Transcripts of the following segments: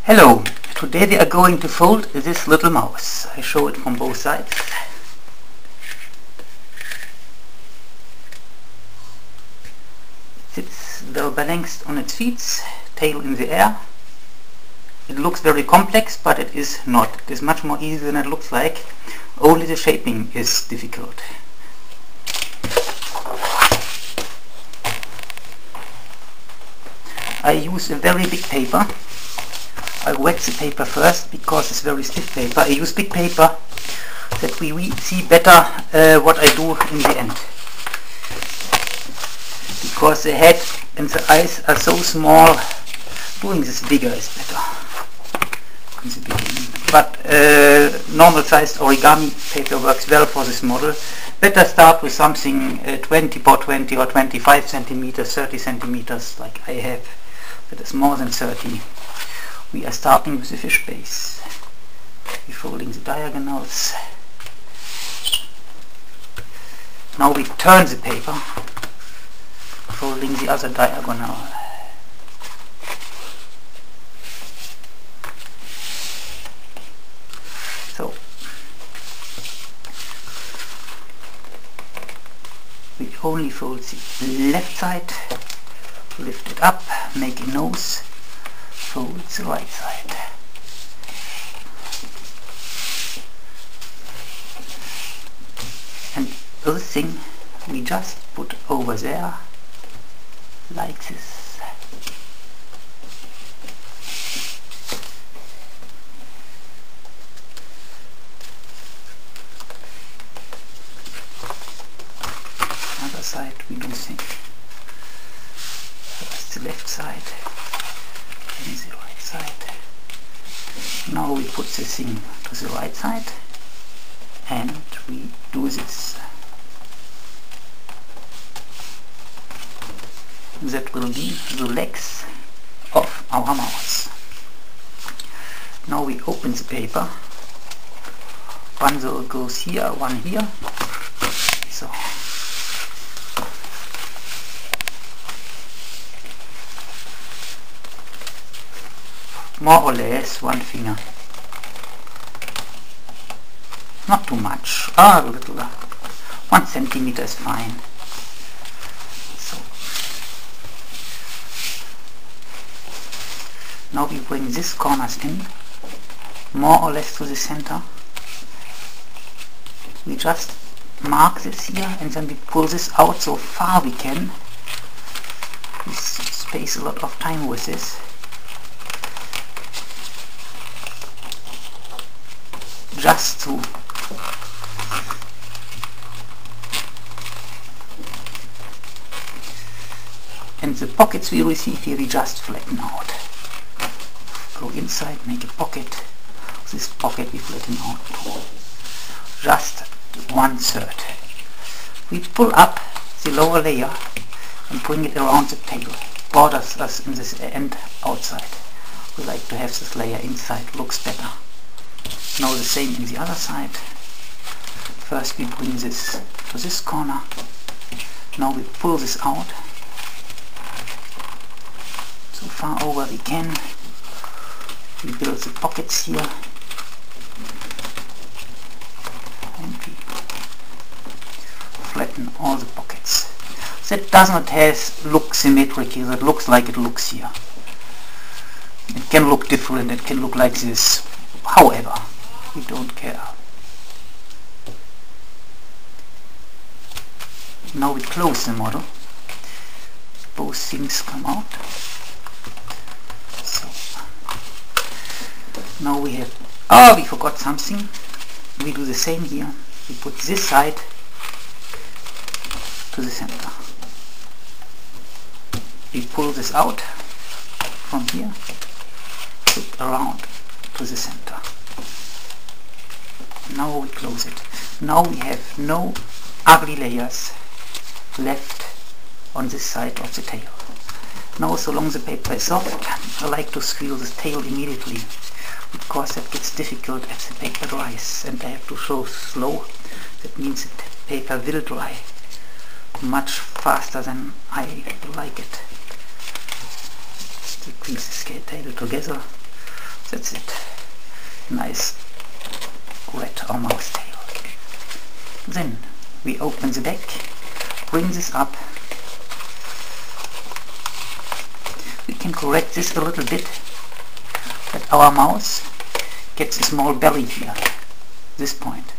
Hello, today we are going to fold this little mouse. I show it from both sides. It sits well balanced on its feet, tail in the air. It looks very complex, but it is not. It is much more easy than it looks like, only the shaping is difficult. I use a very big paper. I wet the paper first because it's very stiff paper. I use big paper that we see better what I do in the end. Because the head and the eyes are so small, doing this bigger is better in the beginning. But normal sized origami paper works well for this model. Better start with something 20 by 20 or 25 centimeters, 30 centimeters like I have. That is more than 30. We are starting with the fish base. We're folding the diagonals. Now we turn the paper, folding the other diagonal. So we only fold the left side, lift it up, make a nose, fold the right side. And this thing we just put over there like this. Other side we do think. First the left side. And the right side. Now we put the thing to the right side and we do this. That will be the legs of our mouse. Now we open the paper. One goes here, one here. So. More or less one finger. Not too much. A little. 1 centimeter is fine. So. Now we bring these corners in, more or less to the center. We just mark this here and then we pull this out so far we can. We space a lot of time with this. Just to and the pockets we receive here we just flatten out. Go inside, make a pocket. This pocket we flatten out just 1/3. We pull up the lower layer and bring it around the tail. Borders us in this end outside. We like to have this layer inside, looks better. Now the same in the other side. First we bring this to this corner. Now we pull this out so far over we can. We build the pockets here and we flatten all the pockets. That does not look symmetrical, that looks like it looks here. It can look different, it can look like this. However, we don't care. Now we close the model. Both things come out. So now we have, we forgot something. We do the same here. We put this side to the center. We pull this out from here, put around to the center. Now we close it. Now we have no ugly layers left on this side of the tail. Now so long the paper is soft, I like to squeal the tail immediately because that gets difficult as the paper dries and I have to show slow. That means the paper will dry much faster than I like it. Squeeze the tail together That's it. Nice red or mouse tail. Then we open the back, bring this up. We can correct this a little bit, that our mouse gets a small belly here, this point.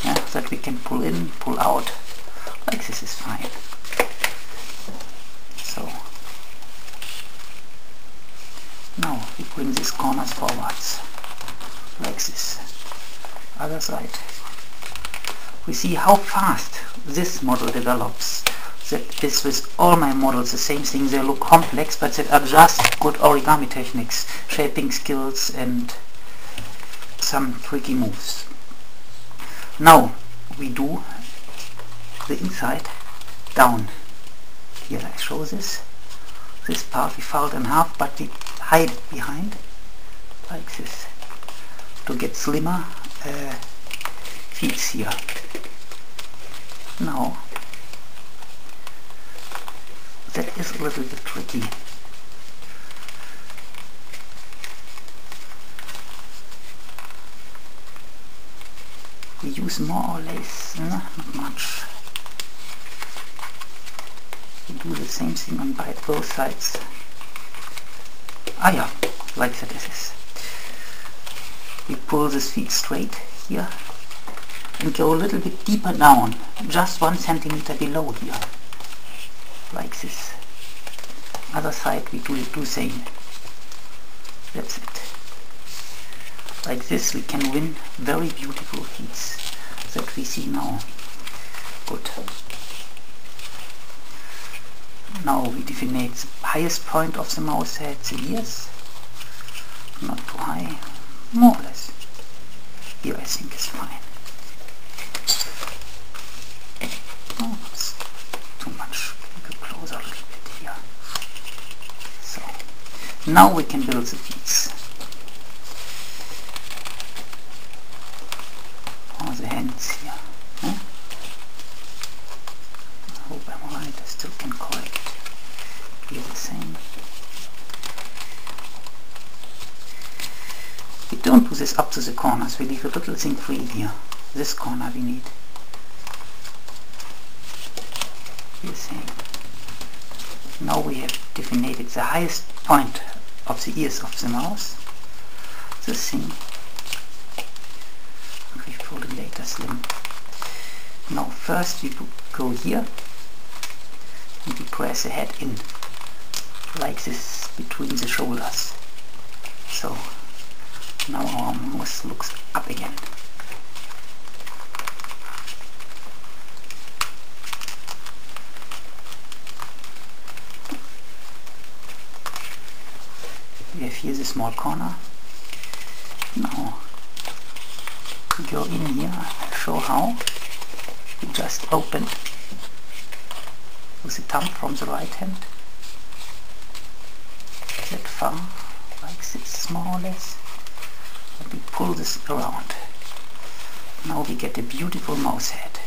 Yeah, that we can pull in, pull out, like this is fine. So, now we bring these corners forwards, like this. Other side. We see how fast this model develops. That is with all my models the same thing. They look complex, but they are just good origami techniques, shaping skills and some tricky moves. Now we do the inside down. Here I show this. This part we fold in half, but we hide it behind, like this, to get slimmer feet here. Now that is a little bit tricky. We use more or less, not much. We do the same thing on both sides. Ah yeah, like that it is. We pull this feet straight here and go a little bit deeper down, just 1 centimeter below here, like this. Other side we do the same. That's it. Like this we can win very beautiful feet that we see now. Good. Now we define the highest point of the mouse head, the ears. Not too high, more or less. Here I think is fine. Oh, it's too much. We go closer a little bit here. So, now we can build the feet. Or the hands here. I hope I'm right, I still can correct. Here the same. We don't do this up to the corners, we leave a little thing free here. This corner we need. Here the same. Now we have defined the highest point of the ears of the mouse. This thing. We fold it later slim. Now first we go here and we press the head in, like this, between the shoulders. So now our mouse looks up again. We have here the small corner. Now to go in here, I'll show how. We just open with the thumb from the right hand, that far, like this, more or less, and we pull this around. Now we get a beautiful mouse head.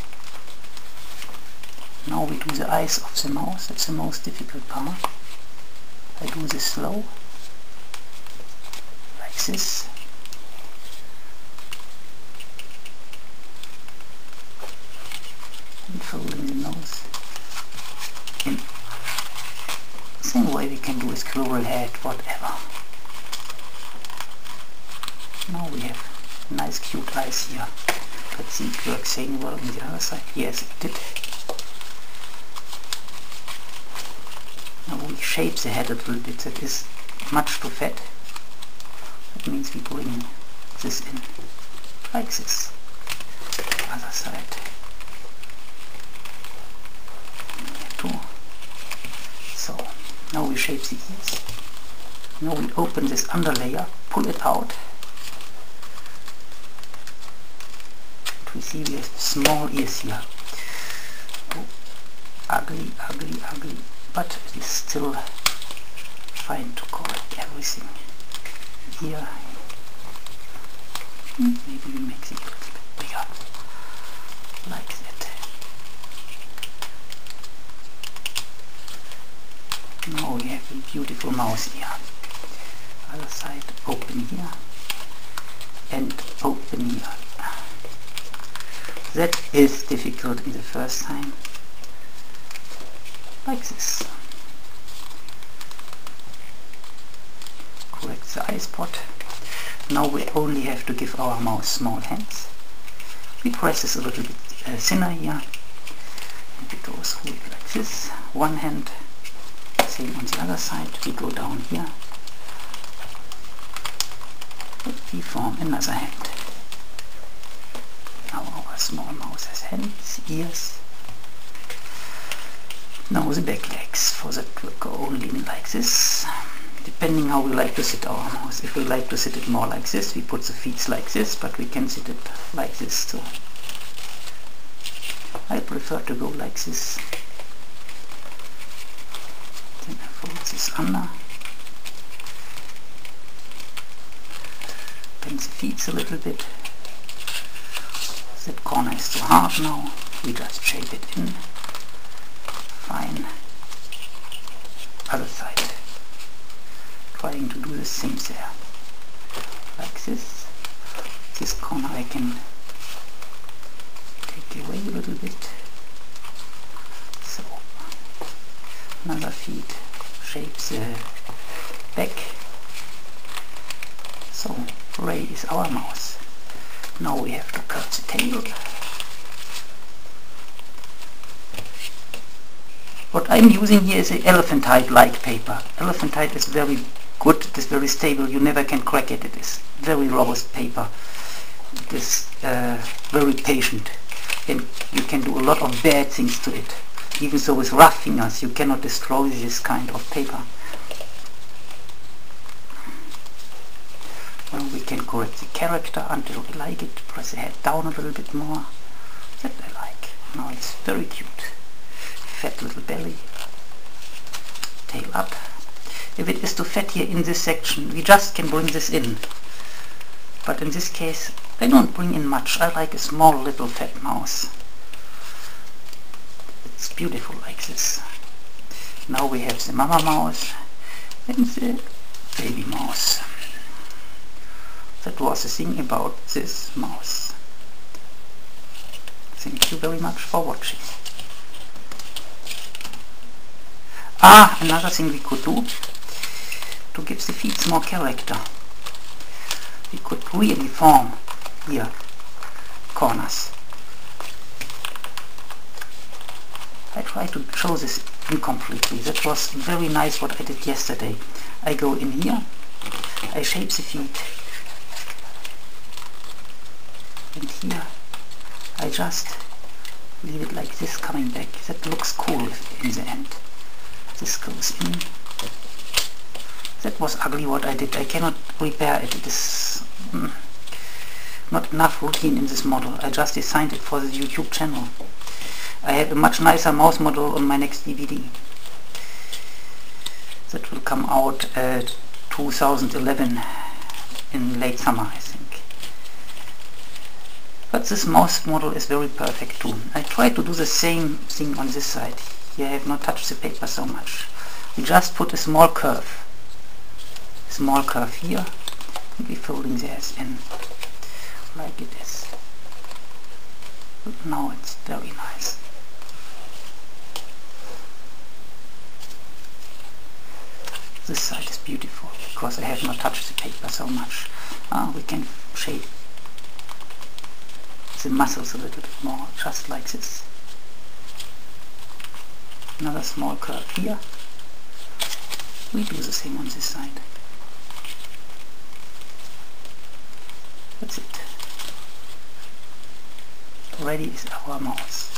Now we do the eyes of the mouse, that's the most difficult part. I do this slow, like this. And folding the nose. In the same way we can do a squirrel head, whatever. Now we have nice cute eyes here. Let's see if it works same well on the other side. Yes, it did. Now we shape the head a little bit. That is much too fat. That means we bring this in like this. Other side. So now we shape the ears. Now we open this under layer, pull it out. And we see we have small ears here. Oh, ugly, ugly, ugly. But it is still fine to correct everything. Here, maybe we make it a little bit bigger. Like that. Now we have a beautiful mouse here. Other side, open here and open here. That is difficult in the first time. Like this. Correct the eye spot. Now we only have to give our mouse small hands. We press this a little bit thinner here. And we go through it like this. One hand. Same on the other side. We go down here. We form another hand. Now our small mouse has hands, ears. Now the back legs. For that we'll go only like this. Depending how we like to sit our mouse. If we like to sit it more like this, we put the feet like this, but we can sit it like this too. I prefer to go like this. Then I fold this under. Bend the feet a little bit. That corner is too hard now. We just shape it in. Fine. Other side. Trying to do the same there. Like this. This corner I can take away a little bit. So, another feet. Shape the back. So, Ray is our mouse. Now we have to cut the tail. What I'm using here is a elephantine-like paper. Elephantine is very good, it is very stable, you never can crack it. It is very robust paper. It is very patient, and you can do a lot of bad things to it. Even so with rough fingers you cannot destroy this kind of paper. Well, we can correct the character until we like it. Press the head down a little bit more. That I like. Now it's very cute. Fat little belly. Tail up. If it is too fat here in this section, we just can bring this in. But in this case, I don't bring in much. I like a small little fat mouse. It's beautiful like this. Now we have the mama mouse and the baby mouse. That was the thing about this mouse. Thank you very much for watching. Another thing we could do to give the feet more character. We could really form here corners. I try to show this incompletely. That was very nice what I did yesterday. I go in here, I shape the feet, and here I just leave it like this coming back. That looks cool in the end. This goes in. That was ugly what I did. I cannot repair it. It is not enough routine in this model. I just designed it for the YouTube channel. I have a much nicer mouse model on my next DVD. That will come out 2011 in late summer, I think. But this mouse model is very perfect too. I try to do the same thing on this side. Here I have not touched the paper so much. We just put a small curve. Small curve here, and we're folding this in like it is. But now it's very nice. This side is beautiful because I have not touched the paper so much. We can shape the muscles a little bit more, just like this. Another small curve here. We do the same on this side. That's it. Ready is our mouse.